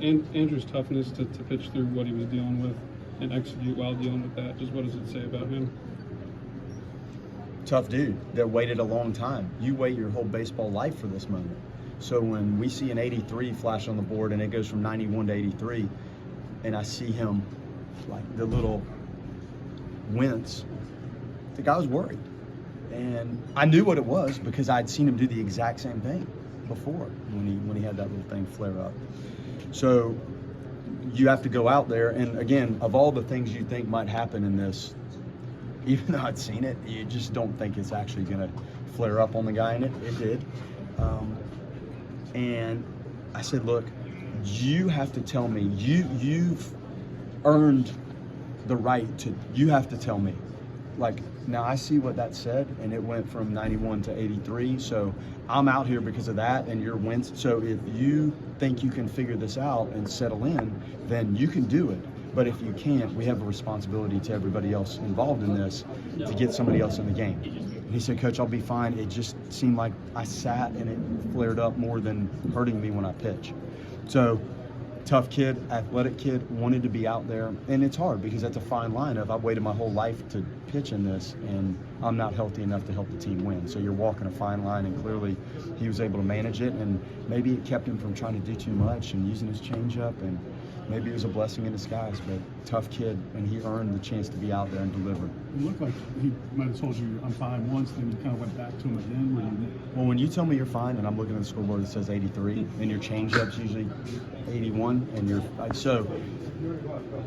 Andrew's toughness to pitch through what he was dealing with and execute while dealing with that, just what does it say about him? Tough dude that waited a long time. You wait your whole baseball life for this moment. So when we see an 83 flash on the board and it goes from 91 to 83, and I see him like the little wince, the guy was worried. And I knew what it was because I'd seen him do the exact same thing before when he had that little thing flare up. So you have to go out there, and again, of all the things you think might happen in this, even though I'd seen it, you just don't think it's actually going to flare up on the guy, and it did. And I said, look, you have to tell me, you've earned the right to, you have to tell me. Like, now I see what that said, and it went from 91 to 83, so I'm out here because of that, and you're wins. So if you think you can figure this out and settle in, then you can do it. But if you can't, we have a responsibility to everybody else involved in this to get somebody else in the game. And he said, Coach, I'll be fine. It just seemed like I sat and it flared up more than hurting me when I pitch. So tough kid, athletic kid, wanted to be out there. And it's hard because that's a fine line of I've waited my whole life to pitch in this and I'm not healthy enough to help the team win. So you're walking a fine line, and clearly he was able to manage it, and maybe it kept him from trying to do too much and using his changeup, and maybe it was a blessing in disguise, but tough kid, and he earned the chance to be out there and deliver. It looked like he might have told you I'm fine once, then you kind of went back to him again. Well, when you tell me you're fine and I'm looking at the scoreboard that says 83 and your changeup's usually 81 and you're so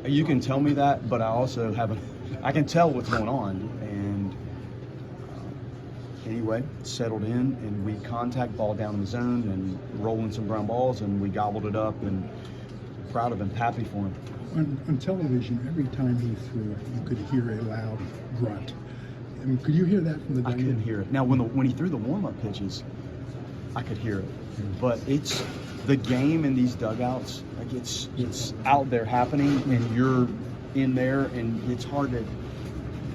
you can tell me that, but I also I can tell what's going on. And anyway, settled in, and we contact ball down in the zone and rolling some ground balls, and we gobbled it up, and proud of him, happy for him. On television, every time he threw it, you could hear a loud grunt. I mean, could you hear that from the diamond? I couldn't hear it. Now, when he threw the warm-up pitches, I could hear it. But it's the game in these dugouts, like it's out there happening, and you're in there, and it's hard to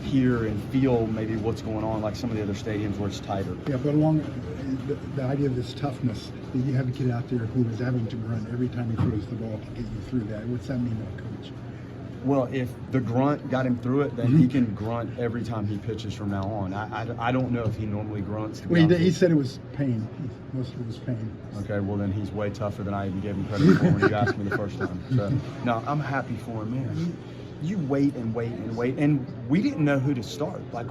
hear and feel maybe what's going on, like some of the other stadiums where it's tighter. Yeah, but along the idea of this toughness, that you have a kid out there who is having to grunt every time he throws the ball to get you through that. What's that mean to a coach? Well, if the grunt got him through it, then he can grunt every time he pitches from now on. I don't know if he normally grunts. Well, he said it was pain. Most of it was pain. Okay, well then he's way tougher than I even gave him credit for when you asked me the first time. So, no, I'm happy for him, man. You wait and wait and wait, and we didn't know who to start. Like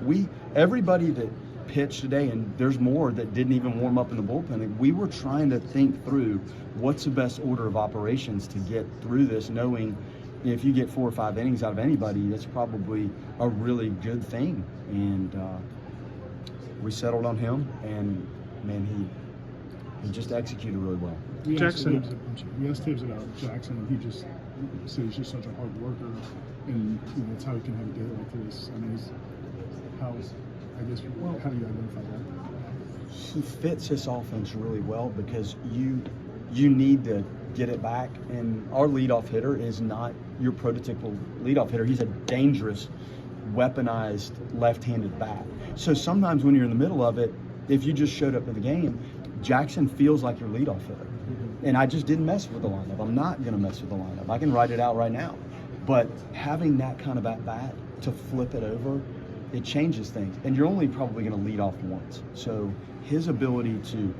everybody that pitched today, and there's more that didn't even warm up in the bullpen. And we were trying to think through what's the best order of operations to get through this, knowing if you get 4 or 5 innings out of anybody, that's probably a really good thing. And we settled on him, and man, he just executed really well. We asked Tibbs about Jaxson, and he just said he's just such a hard worker, and that's how he can have a day like this. I mean, how do you identify that? He fits this offense really well because you need to get it back, and our leadoff hitter is not your prototypical leadoff hitter. He's a dangerous, weaponized left-handed bat. So sometimes when you're in the middle of it, if you just showed up to the game, Jaxson feels like your leadoff hitter. And I just didn't mess with the lineup. I'm not going to mess with the lineup. I can write it out right now. But having that kind of at-bat to flip it over, it changes things. And you're only probably going to lead off once. So his ability to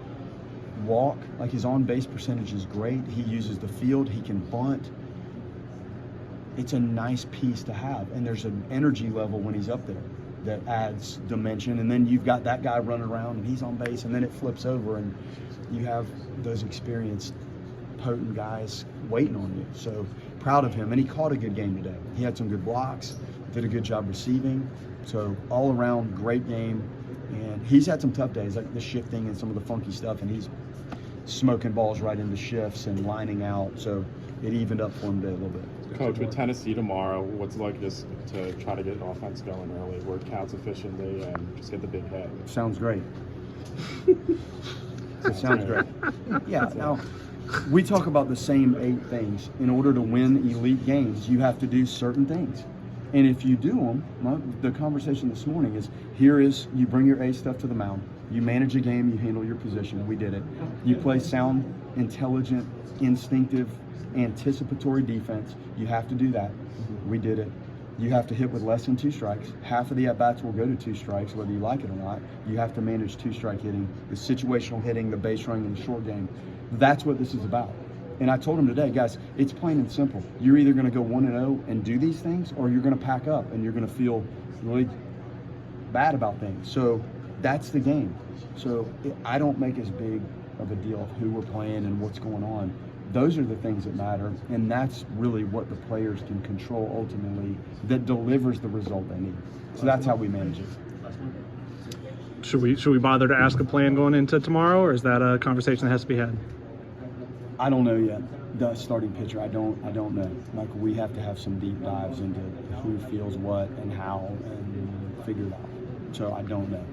walk, like his on-base percentage is great. He uses the field. He can bunt. It's a nice piece to have. And there's an energy level when he's up there that adds dimension. And then you've got that guy running around, and he's on base, and then it flips over, and you have those experienced, potent guys waiting on you. So proud of him. And he caught a good game today. He had some good blocks, did a good job receiving. So all around, great game. And he's had some tough days, like the shifting and some of the funky stuff, and he's smoking balls right into shifts and lining out. So it evened up for him today a little bit. Coach, with Tennessee tomorrow, what's it like just to try to get an offense going early, work counts efficiently, and just get the big hit? Sounds great. It sounds great. Yeah, now, we talk about the same 8 things. In order to win elite games, you have to do certain things. And if you do them, the conversation this morning is, you bring your A stuff to the mound. You manage a game, you handle your position. We did it. You play sound, intelligent, instinctive anticipatory defense. You have to do that. We did it. You have to hit with less than 2 strikes. Half of the at-bats will go to 2 strikes, whether you like it or not. You have to manage 2-strike hitting, the situational hitting, the base running in the short game. That's what this is about. And I told him today, guys, it's plain and simple. You're either going to go 1-0 and do these things, or you're going to pack up and you're going to feel really bad about things. So that's the game. So I don't make as big of a deal of who we're playing and what's going on. Those are the things that matter, and that's really what the players can control ultimately that delivers the result they need. So that's how we manage it. Should we bother to ask a plan going into tomorrow, or is that a conversation that has to be had? I don't know yet. The starting pitcher, I don't know. Like, we have to have some deep dives into who feels what and how and figure it out. So I don't know.